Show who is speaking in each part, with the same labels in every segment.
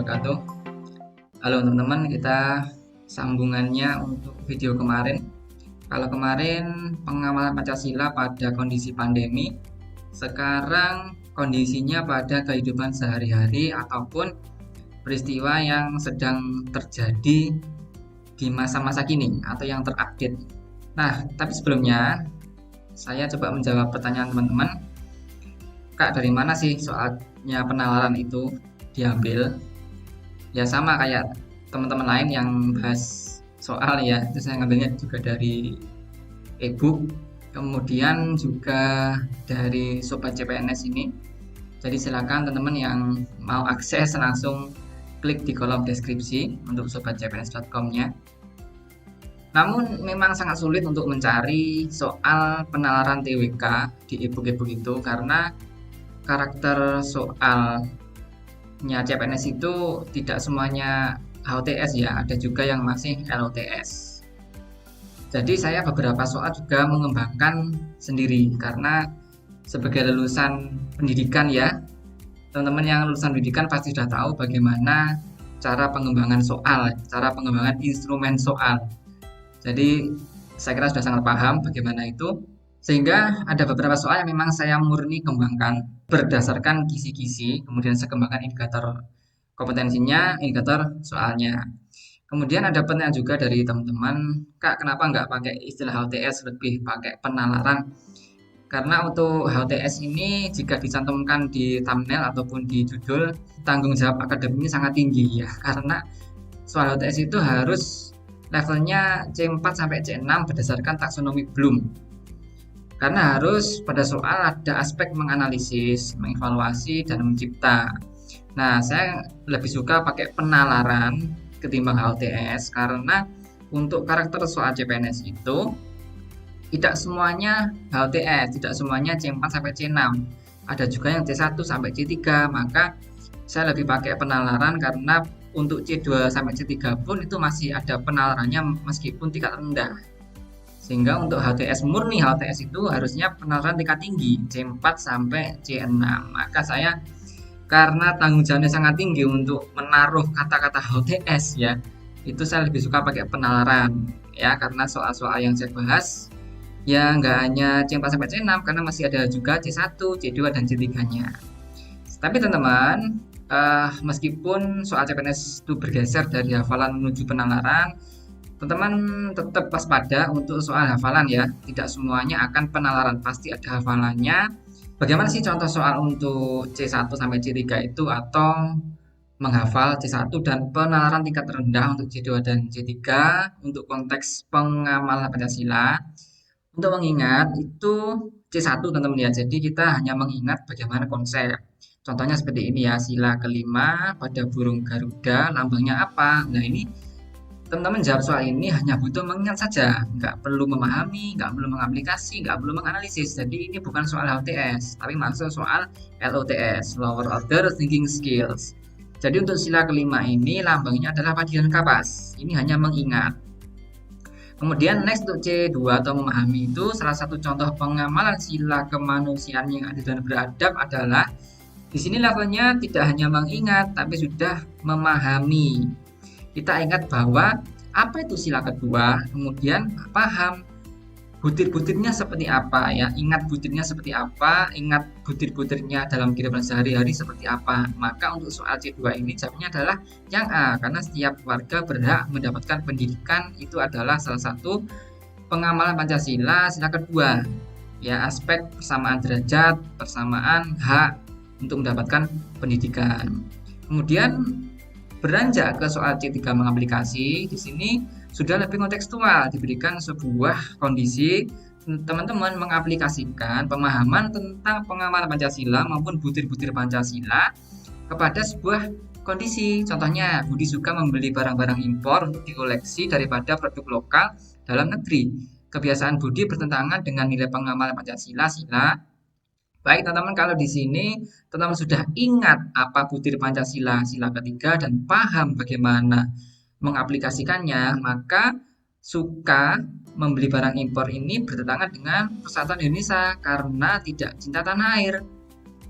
Speaker 1: wabarakatuh. Halo teman-teman, kita sambungannya untuk video kemarin. Kalau kemarin pengamalan Pancasila pada kondisi pandemi, sekarang kondisinya pada kehidupan sehari-hari ataupun peristiwa yang sedang terjadi di masa-masa kini atau yang terupdate. Nah, tapi sebelumnya saya coba menjawab pertanyaan teman-teman. Kak, dari mana sih soalnya penalaran itu diambil? Ya sama kayak teman-teman lain yang bahas soal ya, itu saya ngambilnya juga dari e-book, kemudian juga dari Sobat CPNS ini. Jadi silakan teman-teman yang mau akses langsung klik di kolom deskripsi untuk sobatcpns.com-nya. Namun memang sangat sulit untuk mencari soal penalaran TWK di e-book itu karena karakter soalnya CPNS itu tidak semuanya HOTS ya, ada juga yang masih LOTS. Jadi saya beberapa soal juga mengembangkan sendiri karena sebagai lulusan pendidikan ya, teman-teman yang lulusan pendidikan pasti sudah tahu bagaimana cara pengembangan soal, cara pengembangan instrumen soal. Jadi saya kira sudah sangat paham bagaimana itu. Sehingga ada beberapa soal yang memang saya murni kembangkan berdasarkan kisi-kisi, kemudian saya kembangkan indikator kompetensinya, indikator soalnya. Kemudian ada pertanyaan juga dari teman-teman, Kak, kenapa nggak pakai istilah HTS, lebih pakai penalaran? Karena untuk HTS ini jika dicantumkan di thumbnail ataupun di judul, tanggung jawab akademiknya sangat tinggi ya, karena soal HTS itu harus levelnya C4 sampai C6 berdasarkan taksonomi Bloom. Karena harus pada soal ada aspek menganalisis, mengevaluasi, dan mencipta. Nah, saya lebih suka pakai penalaran ketimbang HTS karena untuk karakter soal CPNS itu tidak semuanya HTS, tidak semuanya C4 sampai C6. Ada juga yang C1 sampai C3, maka saya lebih pakai penalaran karena untuk C2 sampai C3 pun itu masih ada penalarannya meskipun tingkat rendah. Sehingga untuk HTS murni HTS itu harusnya penalaran tingkat tinggi C4 sampai C6. Maka saya karena tanggung jawabnya sangat tinggi untuk menaruh kata-kata HTS ya, itu saya lebih suka pakai penalaran ya, karena soal-soal yang saya bahas ya nggak hanya C4 sampai C6 karena masih ada juga C1, C2 dan C3-nya. Tapi teman-teman, meskipun soal CPNS itu bergeser dari hafalan menuju penalaran, teman-teman tetap waspada untuk soal hafalan ya. Tidak semuanya akan penalaran, pasti ada hafalannya. Bagaimana sih contoh soal untuk C1 sampai C3 itu atau menghafal C1 dan penalaran tingkat rendah untuk C2 dan C3 untuk konteks pengamalan Pancasila. Untuk mengingat itu C1 teman-teman ya. Jadi kita hanya mengingat bagaimana konsep. Contohnya seperti ini ya, sila kelima pada burung Garuda lambangnya apa? Nah ini teman-teman jawab soal ini hanya butuh mengingat saja, nggak perlu memahami, nggak perlu mengaplikasi, nggak perlu menganalisis. Jadi ini bukan soal HTS, tapi maksud soal LOTS, Lower Order Thinking Skills. Jadi untuk sila kelima ini lambangnya adalah padi dan kapas. Ini hanya mengingat. Kemudian next untuk C2 atau memahami itu salah satu contoh pengamalan sila kemanusiaan yang adil dan beradab adalah di sini levelnya tidak hanya mengingat tapi sudah memahami. Kita ingat bahwa apa itu sila kedua, kemudian paham butir-butirnya seperti apa ya, ingat butirnya seperti apa, ingat butir-butirnya dalam kehidupan sehari-hari seperti apa. Maka untuk soal C2 ini jawabnya adalah yang A, karena setiap warga berhak mendapatkan pendidikan, itu adalah salah satu pengamalan Pancasila sila kedua. Ya, aspek persamaan derajat, persamaan hak untuk mendapatkan pendidikan. Kemudian beranjak ke soal C3 mengaplikasi, di sini sudah lebih kontekstual, diberikan sebuah kondisi teman-teman mengaplikasikan pemahaman tentang pengamalan Pancasila maupun butir-butir Pancasila kepada sebuah kondisi. Contohnya, Budi suka membeli barang-barang impor untuk dikoleksi daripada produk lokal dalam negeri. Kebiasaan Budi bertentangan dengan nilai pengamalan Pancasila sila. Baik teman-teman, kalau di sini teman-teman sudah ingat apa butir Pancasila sila ketiga dan paham bagaimana mengaplikasikannya, maka suka membeli barang impor ini bertentangan dengan persatuan Indonesia karena tidak cinta tanah air.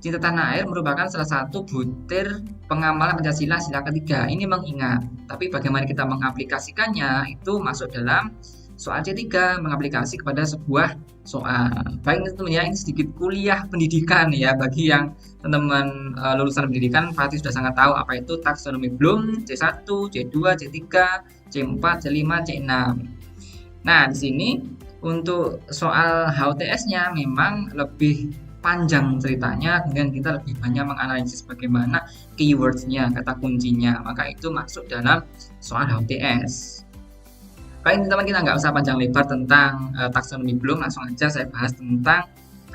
Speaker 1: Cinta Tanah Air merupakan salah satu butir pengamalan Pancasila sila ketiga. Ini mengingat, tapi bagaimana kita mengaplikasikannya itu masuk dalam soal C3, mengaplikasi kepada sebuah soal. Baik tentunya ini sedikit kuliah pendidikan ya, bagi yang teman-teman lulusan pendidikan pasti sudah sangat tahu apa itu taksonomi Bloom, C1, C2, C3, C4, C5, C6. Nah, di sini untuk soal HUTS-nya memang lebih panjang ceritanya, kemudian kita lebih banyak menganalisis bagaimana keywords-nya, kata kuncinya, maka itu masuk dalam soal HUTS. Baik teman-teman, kita nggak usah panjang lebar tentang taksonomi Bloom, langsung aja saya bahas tentang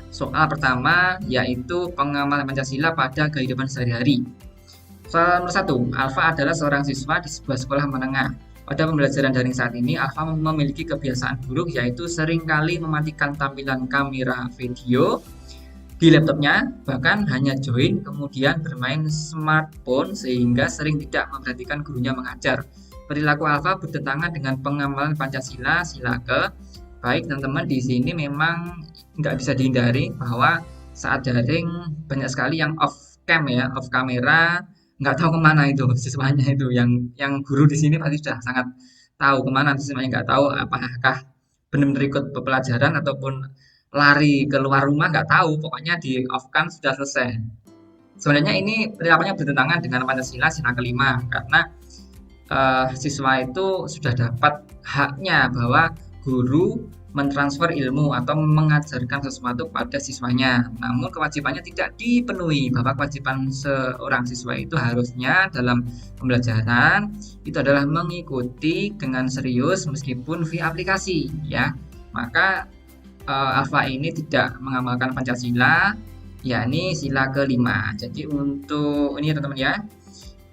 Speaker 1: soal pertama, yaitu pengamalan Pancasila pada kehidupan sehari-hari. Soal nomor 1, Alfa adalah seorang siswa di sebuah sekolah menengah. Pada pembelajaran daring saat ini, Alfa memiliki kebiasaan buruk, yaitu seringkali mematikan tampilan kamera video di laptopnya, bahkan hanya join kemudian bermain smartphone sehingga sering tidak memperhatikan gurunya mengajar. Perilaku Alfa bertentangan dengan pengamalan Pancasila sila ke. Baik teman-teman, di sini memang nggak bisa dihindari bahwa saat daring banyak sekali yang off cam ya, off kamera, nggak tahu kemana itu siswanya itu. Yang guru di sini pasti sudah sangat tahu kemana siswanya, nggak tahu apakah benar-benar ikut pelajaran ataupun lari keluar rumah, nggak tahu, pokoknya di off kan sudah selesai. Sebenarnya ini perilakunya bertentangan dengan Pancasila sila kelima, karena siswa itu sudah dapat haknya bahwa guru mentransfer ilmu atau mengajarkan sesuatu pada siswanya, namun kewajibannya tidak dipenuhi. Bahwa kewajiban seorang siswa itu harusnya dalam pembelajaran itu adalah mengikuti dengan serius meskipun via aplikasi ya. Maka Alfa ini tidak mengamalkan Pancasila, yakni sila kelima. Jadi untuk ini teman-teman ya,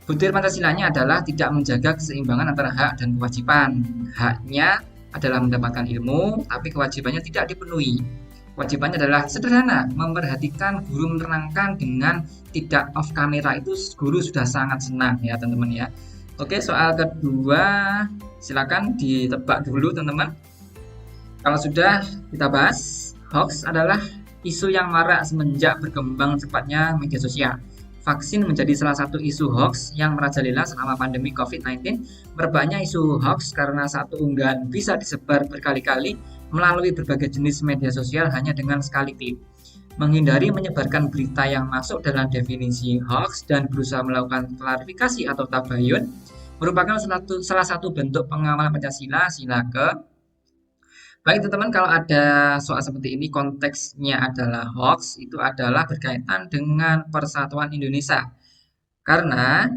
Speaker 1: butir Pancasilanya adalah tidak menjaga keseimbangan antara hak dan kewajiban. Haknya adalah mendapatkan ilmu, tapi kewajibannya tidak dipenuhi. Kewajibannya adalah sederhana, memperhatikan guru menerangkan dengan tidak off kamera, itu guru sudah sangat senang ya teman-teman ya. Oke, soal kedua silakan ditebak dulu teman-teman. Kalau sudah kita bahas, hoax adalah isu yang marak semenjak berkembang cepatnya media sosial. Vaksin menjadi salah satu isu hoax yang merajalela selama pandemi COVID-19. Merebaknya isu hoax karena satu unggahan bisa disebar berkali-kali melalui berbagai jenis media sosial hanya dengan sekali klik. Menghindari menyebarkan berita yang masuk dalam definisi hoax dan berusaha melakukan klarifikasi atau tabayun merupakan salah satu bentuk pengamalan Pancasila sila ke. Baik teman-teman, kalau ada soal seperti ini konteksnya adalah hoax, itu adalah berkaitan dengan persatuan Indonesia. Karena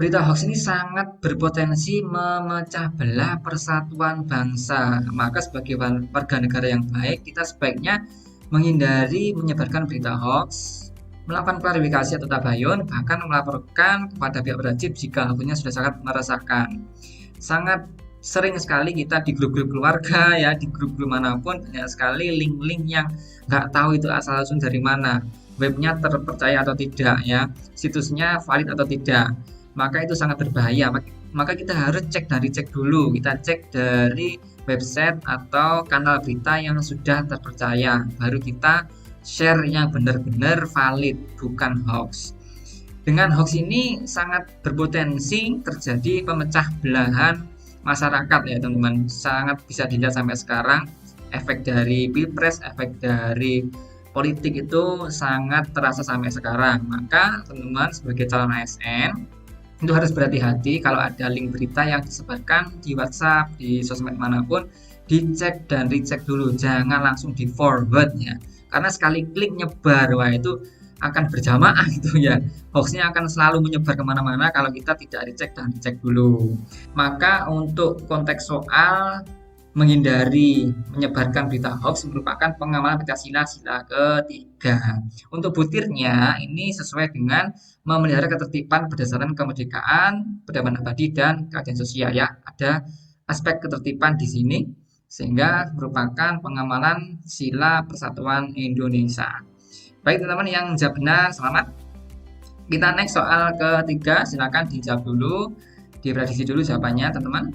Speaker 1: berita hoax ini sangat berpotensi memecah belah persatuan bangsa. Maka sebagai warga negara yang baik, kita sebaiknya menghindari menyebarkan berita hoax, melakukan klarifikasi atau tabayun, bahkan melaporkan kepada pihak berwajib jika akunnya sudah sangat meresahkan. Sangat sering sekali kita di grup-grup keluarga ya, di grup-grup manapun banyak sekali link-link yang nggak tahu itu asal-usul dari mana, webnya terpercaya atau tidak ya, situsnya valid atau tidak, maka itu sangat berbahaya. Maka kita harus cek dulu, kita cek dari website atau kanal berita yang sudah terpercaya, baru kita share yang benar-benar valid, bukan hoax. Dengan hoax ini sangat berpotensi terjadi pemecah belahan masyarakat ya teman-teman. Sangat bisa dilihat sampai sekarang efek dari pilpres, efek dari politik itu sangat terasa sampai sekarang. Maka teman-teman sebagai calon ASN itu harus berhati-hati kalau ada link berita yang disebarkan di WhatsApp, di sosmed manapun, dicek dan recheck dulu, jangan langsung di forward ya, karena sekali klik nyebar, wah itu akan berjamaah gitu ya, hoaxnya akan selalu menyebar kemana-mana kalau kita tidak dicek dan dicek dulu. Maka untuk konteks soal menghindari menyebarkan berita hoax merupakan pengamalan Pancasila sila ketiga. Untuk butirnya ini sesuai dengan memelihara ketertiban berdasarkan kemerdekaan, peradaban abadi dan keadilan sosial ya. Ada aspek ketertiban di sini sehingga merupakan pengamalan sila persatuan Indonesia. Baik teman-teman yang jawab benar, selamat. Kita next soal ketiga, silakan dijawab dulu, diprediksi dulu jawabannya teman-teman.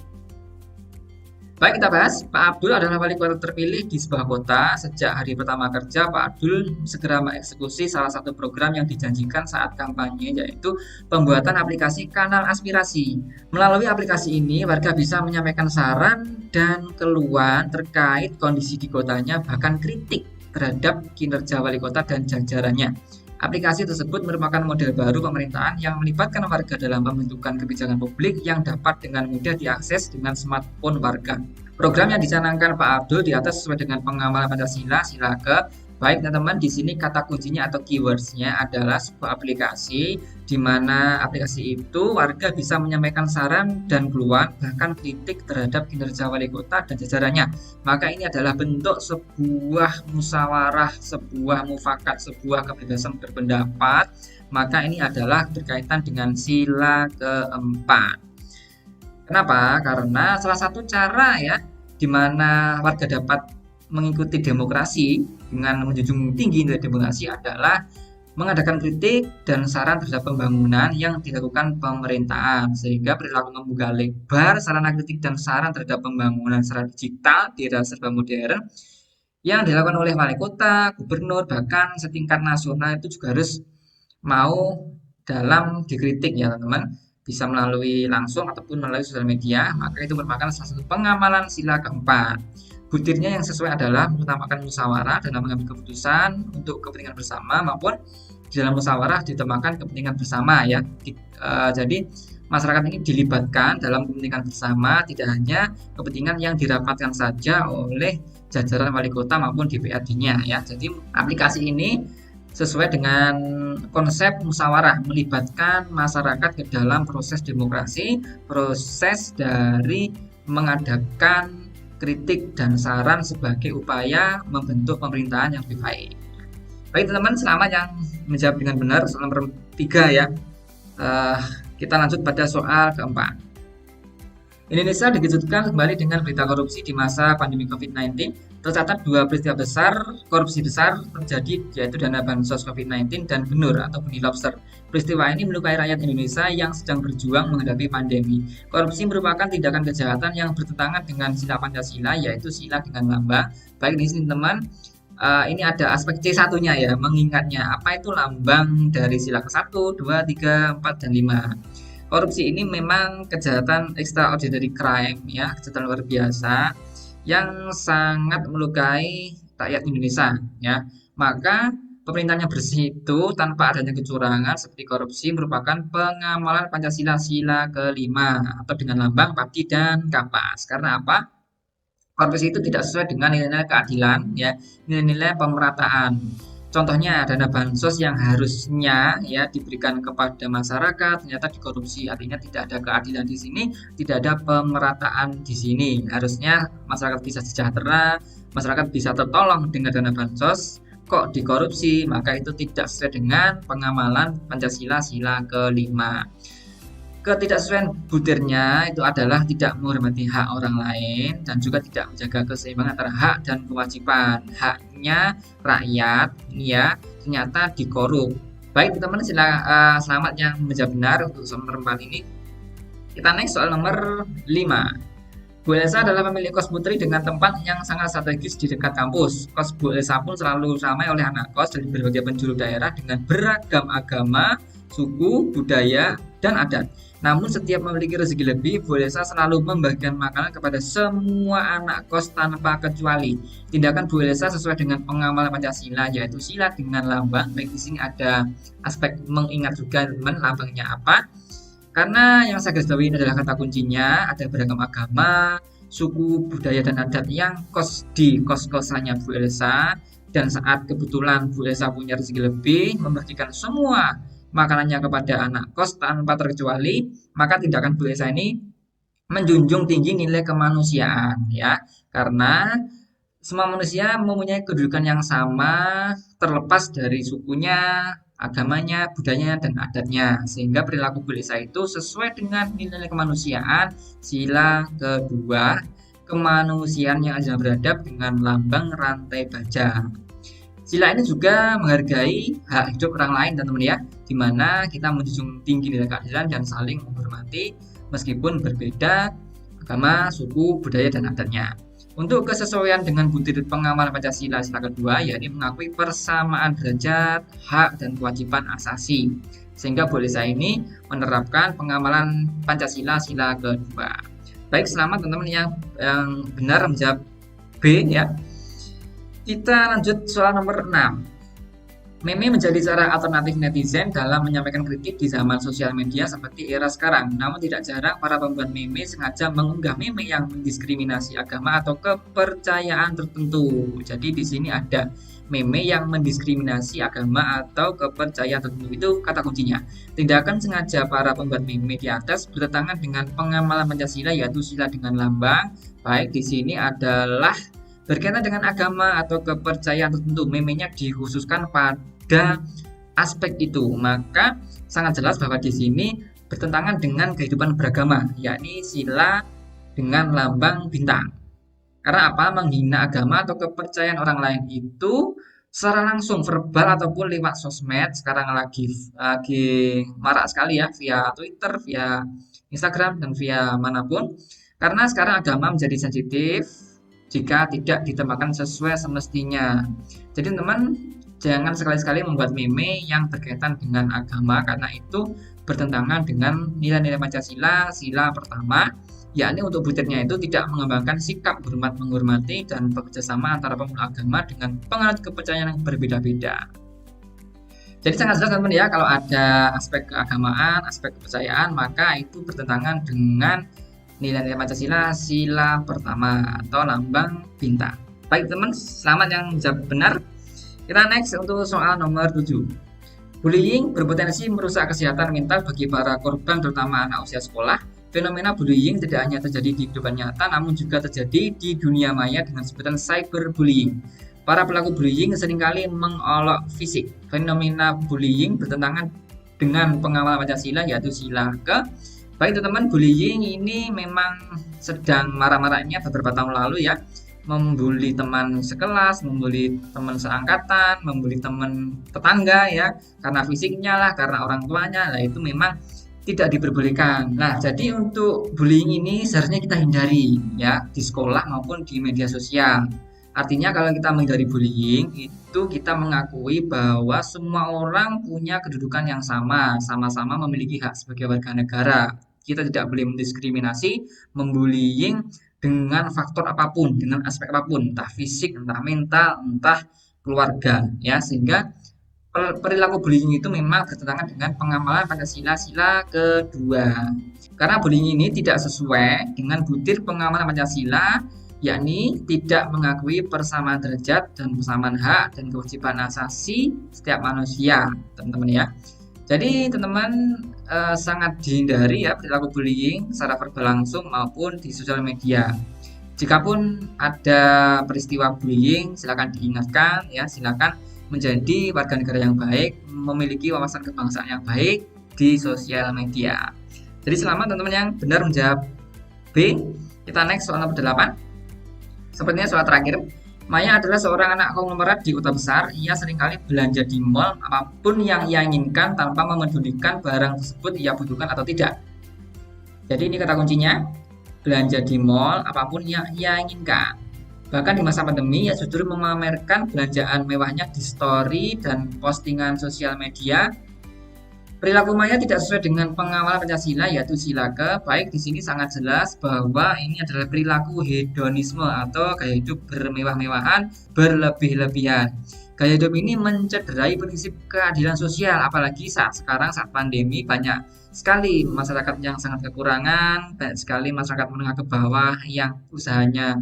Speaker 1: Baik, kita bahas. Pak Abdul adalah wali kota terpilih di sebuah kota. Sejak hari pertama kerja, Pak Abdul segera mengeksekusi salah satu program yang dijanjikan saat kampanye, yaitu pembuatan aplikasi kanal aspirasi. Melalui aplikasi ini, warga bisa menyampaikan saran dan keluhan terkait kondisi di kotanya, bahkan kritik terhadap kinerja wali kota dan jajarannya. Aplikasi tersebut merupakan model baru pemerintahan yang melibatkan warga dalam pembentukan kebijakan publik yang dapat dengan mudah diakses dengan smartphone warga. Program yang dicanangkan Pak Abdul di atas sesuai dengan pengamalan Pancasila, sila ke. Baik teman-teman, di sini kata kuncinya atau keywordsnya adalah sebuah aplikasi di mana aplikasi itu warga bisa menyampaikan saran dan keluhan bahkan kritik terhadap kinerja wali kota dan jajarannya. Maka ini adalah bentuk sebuah musyawarah, sebuah mufakat, sebuah kebebasan berpendapat. Maka ini adalah berkaitan dengan sila keempat. Kenapa? Karena salah satu cara ya di mana warga dapat mengikuti demokrasi dengan menjunjung tinggi nilai demokrasi adalah mengadakan kritik dan saran terhadap pembangunan yang dilakukan pemerintahan, sehingga perilaku membuka lebar sarana kritik dan saran terhadap pembangunan secara digital di era serba modern yang dilakukan oleh wali kota, gubernur, bahkan setingkat nasional itu juga harus mau dalam dikritik ya teman-teman, bisa melalui langsung ataupun melalui sosial media. Maka itu merupakan salah satu pengamalan sila keempat. Butirnya yang sesuai adalah mengutamakan musyawarah dalam mengambil keputusan untuk kepentingan bersama, maupun di dalam musyawarah ditemakan kepentingan bersama ya. Jadi masyarakat ini dilibatkan dalam kepentingan bersama, tidak hanya kepentingan yang dirapatkan saja oleh jajaran wali kota maupun DPRD-nya ya. Jadi aplikasi ini sesuai dengan konsep musyawarah, melibatkan masyarakat ke dalam proses demokrasi, proses dari mengadakan kritik dan saran sebagai upaya membentuk pemerintahan yang lebih baik. Baik teman-teman, selamat yang menjawab dengan benar soal nomor 3 ya. Kita lanjut pada soal keempat. Indonesia dikejutkan kembali dengan berita korupsi di masa pandemi COVID-19. Tercatat 2 peristiwa besar korupsi besar terjadi, yaitu dana bansos COVID-19 dan benur atau benih lobster. Peristiwa ini melukai rakyat Indonesia yang sedang berjuang menghadapi pandemi. Korupsi merupakan tindakan kejahatan yang bertentangan dengan sila Pancasila, yaitu sila dengan lambang. Baik di sini teman, ini ada aspek C1-nya ya, mengingatnya apa itu lambang dari sila ke-1, 2, 3, 4, dan 5. Korupsi ini memang kejahatan extraordinary crime ya, kejahatan luar biasa yang sangat melukai rakyat Indonesia ya. Maka pemerintahan yang bersih itu tanpa adanya kecurangan seperti korupsi merupakan pengamalan Pancasila sila kelima atau dengan lambang padi dan kapas. Karena apa? Korupsi itu tidak sesuai dengan nilai-nilai keadilan ya, nilai-nilai pemerataan. Contohnya dana bansos yang harusnya ya diberikan kepada masyarakat ternyata dikorupsi, artinya tidak ada keadilan di sini, tidak ada pemerataan di sini. Harusnya masyarakat bisa sejahtera, masyarakat bisa tertolong dengan dana bansos, kok dikorupsi, maka itu tidak sesuai dengan pengamalan Pancasila sila kelima. Ketidaksesuaian butirnya itu adalah tidak menghormati hak orang lain dan juga tidak menjaga keseimbangan antara hak dan kewajiban. Haknya rakyat ini ya ternyata dikorup. Baik teman-teman, selamat yang menjawab benar untuk soal nomor 4 ini. Kita next soal nomor 5. Bu Elsa adalah pemilik kos putri dengan tempat yang sangat strategis di dekat kampus. Kos Bu Elsa pun selalu ramai oleh anak kos dari berbagai penjuru daerah dengan beragam agama, suku, budaya, dan adat. Namun setiap memiliki rezeki lebih, Bu Elsa selalu membagikan makanan kepada semua anak kos tanpa kecuali. Tindakan Bu Elsa sesuai dengan pengamalan Pancasila, yaitu sila dengan lambang. Baik di sini ada aspek mengingat juga teman lambangnya apa. Karena yang saya garis bawahi adalah kata kuncinya, ada beragam agama, suku, budaya, dan adat yang kos di kos-kosannya Bu Elsa. Dan saat kebetulan Bu Elsa punya rezeki lebih, membagikan semua makanannya kepada anak kos tanpa terkecuali, maka tindakan Bu Elsa ini menjunjung tinggi nilai kemanusiaan ya. Karena semua manusia mempunyai kedudukan yang sama terlepas dari sukunya, agamanya, budayanya, dan adatnya. Sehingga perilaku Bu Elsa itu sesuai dengan nilai kemanusiaan sila kedua, kemanusiaan yang adil beradab dengan lambang rantai baja. Sila ini juga menghargai hak hidup orang lain dan teman ya, di mana kita menjunjung tinggi nilai keadilan dan saling menghormati meskipun berbeda agama, suku, budaya, dan adatnya. Untuk kesesuaian dengan butir pengamalan Pancasila sila kedua, yakni mengakui persamaan derajat, hak, dan kewajiban asasi. Sehingga Bu Lisa ini menerapkan pengamalan Pancasila sila kedua. Baik, selamat teman-teman yang benar menjawab B ya. Kita lanjut soal nomor 6. Meme menjadi cara alternatif netizen dalam menyampaikan kritik di zaman sosial media seperti era sekarang. Namun tidak jarang para pembuat meme sengaja mengunggah meme yang mendiskriminasi agama atau kepercayaan tertentu. Jadi di sini ada meme yang mendiskriminasi agama atau kepercayaan tertentu. Itu kata kuncinya. Tindakan sengaja para pembuat meme di atas bertentangan dengan pengamalan Pancasila, yaitu sila dengan lambang. Baik, di sini adalah berkaitan dengan agama atau kepercayaan tertentu. Memenya dikhususkan pada aspek itu, maka sangat jelas bahwa di sini bertentangan dengan kehidupan beragama, yakni sila dengan lambang bintang. Karena apa? Menghina agama atau kepercayaan orang lain itu secara langsung verbal ataupun lewat sosmed sekarang lagi marak sekali ya, via Twitter, via Instagram, dan via manapun. Karena sekarang agama menjadi sensitif jika tidak ditempatkan sesuai semestinya. Jadi teman, jangan sekali-sekali membuat meme yang berkaitan dengan agama, karena itu bertentangan dengan nilai-nilai Pancasila sila pertama, yakni untuk butirnya itu tidak mengembangkan sikap hormat menghormati dan bekerjasama antara pemeluk agama dengan penganut kepercayaan yang berbeda-beda. Jadi sangat jelas teman-teman ya, kalau ada aspek keagamaan, aspek kepercayaan, maka itu bertentangan dengan nilai-nilai Pancasila sila pertama atau lambang bintang. Baik teman, selamat yang jawab benar. Kita next untuk soal nomor 7. Bullying berpotensi merusak kesehatan mental bagi para korban, terutama anak usia sekolah. Fenomena bullying tidak hanya terjadi di kehidupan nyata, namun juga terjadi di dunia maya dengan sebutan cyberbullying. Para pelaku bullying seringkali mengolok fisik. Fenomena bullying bertentangan dengan pengamalan Pancasila, yaitu sila ke. Baik teman-teman, bullying ini memang sedang marah-marahnya beberapa tahun lalu ya. Membuli teman sekelas, membuli teman seangkatan, membuli teman tetangga ya, karena fisiknya lah, karena orang tuanya lah, itu memang tidak diperbolehkan. Nah, jadi untuk bullying ini seharusnya kita hindari ya, di sekolah maupun di media sosial. Artinya kalau kita menghindari bullying, itu kita mengakui bahwa semua orang punya kedudukan yang sama, sama-sama memiliki hak sebagai warga negara. Kita tidak boleh mendiskriminasi, membullying dengan faktor apapun, dengan aspek apapun, entah fisik, entah mental, entah keluarga, ya, sehingga perilaku bullying itu memang bertentangan dengan pengamalan Pancasila sila kedua. Karena bullying ini tidak sesuai dengan butir pengamalan Pancasila, yakni tidak mengakui persamaan derajat dan persamaan hak dan kewajiban asasi setiap manusia, teman-teman ya. Jadi teman-teman sangat dihindari ya perilaku bullying secara verbal langsung maupun di sosial media. Jikapun ada peristiwa bullying, silakan diingatkan ya, silakan menjadi warga negara yang baik, memiliki wawasan kebangsaan yang baik di sosial media. Jadi selamat teman-teman yang benar menjawab B. Kita next soal nomor 8. Sepertinya soal terakhir. Maya adalah seorang anak konglomerat di kota besar. Ia seringkali belanja di mall apapun yang ia inginkan tanpa memedulikan barang tersebut ia butuhkan atau tidak. Jadi ini kata kuncinya, belanja di mall apapun yang ia inginkan. Bahkan di masa pandemi ia justru memamerkan belanjaan mewahnya di story dan postingan sosial media. Perilaku Maya tidak sesuai dengan pengawalan Pancasila, yaitu sila ke. Baik, di sini sangat jelas bahwa ini adalah perilaku hedonisme atau gaya hidup bermewah-mewahan, berlebih-lebihan. Gaya hidup ini mencederai prinsip keadilan sosial, apalagi saat sekarang, saat pandemi, banyak sekali masyarakat yang sangat kekurangan, banyak sekali masyarakat menengah ke bawah yang usahanya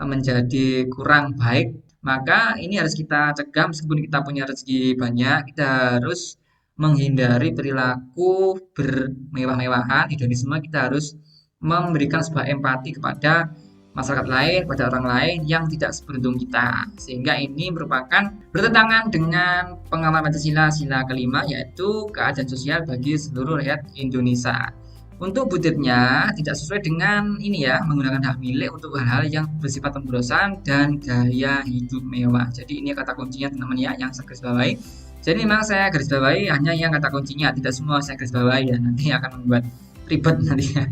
Speaker 1: menjadi kurang baik. Maka ini harus kita cegah, meskipun kita punya rezeki banyak, kita harus menghindari perilaku bermewah-mewahan, hedonisme. Kita harus memberikan sebuah empati kepada masyarakat lain, pada orang lain yang tidak seberuntung kita, sehingga ini merupakan bertentangan dengan pengamalan Pancasila sila kelima, yaitu keadilan sosial bagi seluruh rakyat Indonesia. Untuk butirnya tidak sesuai dengan ini ya, menggunakan hak milik untuk hal-hal yang bersifat pemborosan dan gaya hidup mewah. Jadi ini kata kuncinya teman-teman ya, yang saya garis bawahi. Jadi memang saya garis bawahi hanya yang kata kuncinya, tidak semua saya garis bawahi ya, nanti akan membuat ribet nanti ya.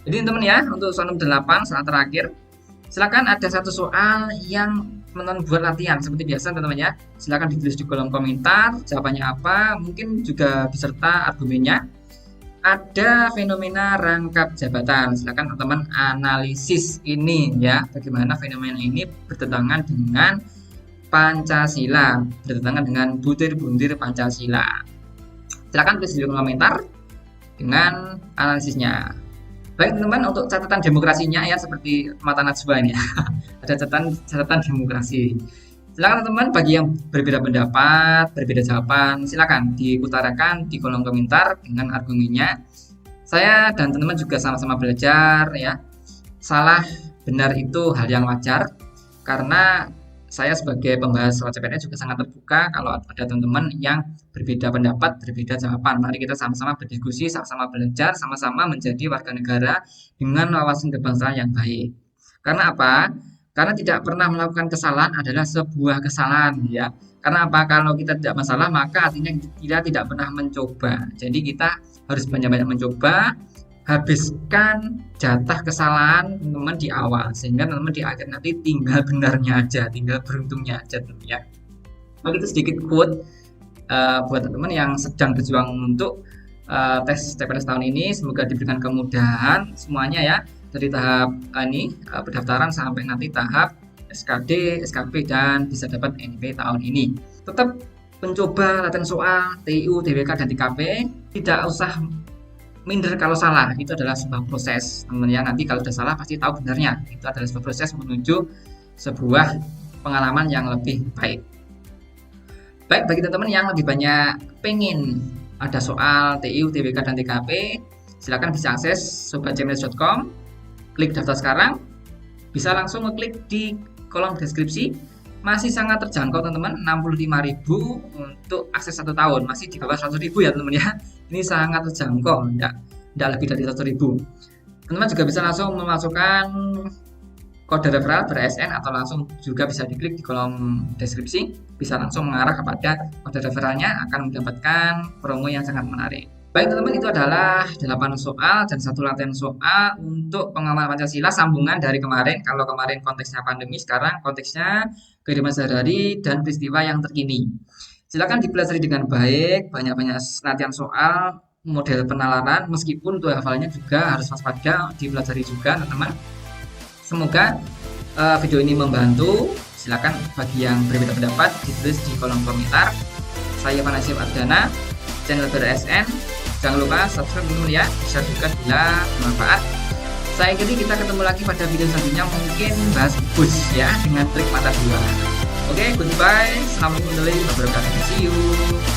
Speaker 1: Jadi teman-teman ya, untuk soal nomor 8, soal terakhir. Silakan ada satu soal yang teman-teman buat latihan seperti biasa teman-teman ya. Silakan ditulis di kolom komentar, jawabannya apa, mungkin juga beserta argumennya. Ada fenomena rangkap jabatan. Silakan teman-teman analisis ini ya, bagaimana fenomena ini bertentangan dengan Pancasila, bertentangan dengan butir-butir Pancasila. Silakan tulis di kolom komentar dengan analisisnya. Baik teman-teman, untuk catatan demokrasinya ya seperti mata najwa ini ya. Ada catatan demokrasi. Silakan teman-teman, bagi yang berbeda pendapat, berbeda jawaban, silakan diutarakan di kolom komentar dengan argumennya. Saya dan teman-teman juga sama-sama belajar ya. Salah benar itu hal yang wajar, karena saya sebagai pembahas soal CPNS juga sangat terbuka kalau ada teman-teman yang berbeda pendapat, berbeda jawaban. Mari kita sama-sama berdiskusi, sama-sama belajar, sama-sama menjadi warga negara dengan wawasan kebangsaan yang baik. Karena apa? Karena tidak pernah melakukan kesalahan adalah sebuah kesalahan ya. Karena apa? Kalau kita tidak masalah, maka artinya kita tidak pernah mencoba. Jadi kita harus banyak-banyak mencoba, habiskan jatah kesalahan teman-teman di awal, sehingga teman-teman di akhir nanti tinggal benarnya aja, tinggal beruntungnya aja teman ya. Itu sedikit quote buat teman-teman yang sedang berjuang untuk tes CPNS tahun ini. Semoga diberikan kemudahan semuanya ya, dari tahap pendaftaran sampai nanti tahap SKD, SKP, dan bisa dapat NP tahun ini. Tetap mencoba latihan soal TIU, DWK, dan TKP. Tidak usah minder kalau salah, itu adalah sebuah proses teman-teman ya. Nanti kalau sudah salah pasti tahu benarnya. Itu adalah sebuah proses menuju sebuah pengalaman yang lebih baik. Baik, bagi teman-teman yang lebih banyak pengen ada soal TIU, DWK, dan TKP, silakan bisa akses sobatcpns.com, klik daftar sekarang, bisa langsung ngeklik di kolom deskripsi. Masih sangat terjangkau teman-teman, 65.000 untuk akses 1 tahun, masih di bawah 100.000 ya teman-teman ya. Ini sangat terjangkau, tidak lebih dari 100.000. Teman-teman juga bisa langsung memasukkan kode referral ber-ASN, atau langsung juga bisa diklik di kolom deskripsi, bisa langsung mengarah kepada kode referralnya, akan mendapatkan promo yang sangat menarik. Baik teman-teman, itu adalah 8 soal dan 1 latihan soal untuk pengamalan Pancasila sambungan dari kemarin. Kalau kemarin konteksnya pandemi, sekarang konteksnya kehidupan sehari-hari dan peristiwa yang terkini. Silakan dipelajari dengan baik, banyak-banyak latihan soal, model penalaran, meskipun untuk hafalnya juga harus waspada, dipelajari juga teman-teman. Semoga video ini membantu. Silakan bagi yang berbeda pendapat ditulis di kolom komentar. Saya Panasif Ardana, channel BRSN. Jangan lupa subscribe dulu ya, share juga bila bermanfaat. Saya kira kita ketemu lagi pada video selanjutnya, mungkin bahas bus ya, dengan trik mata dua. Oke, goodbye. Assalamualaikum warahmatullahi wabarakatuh. See you.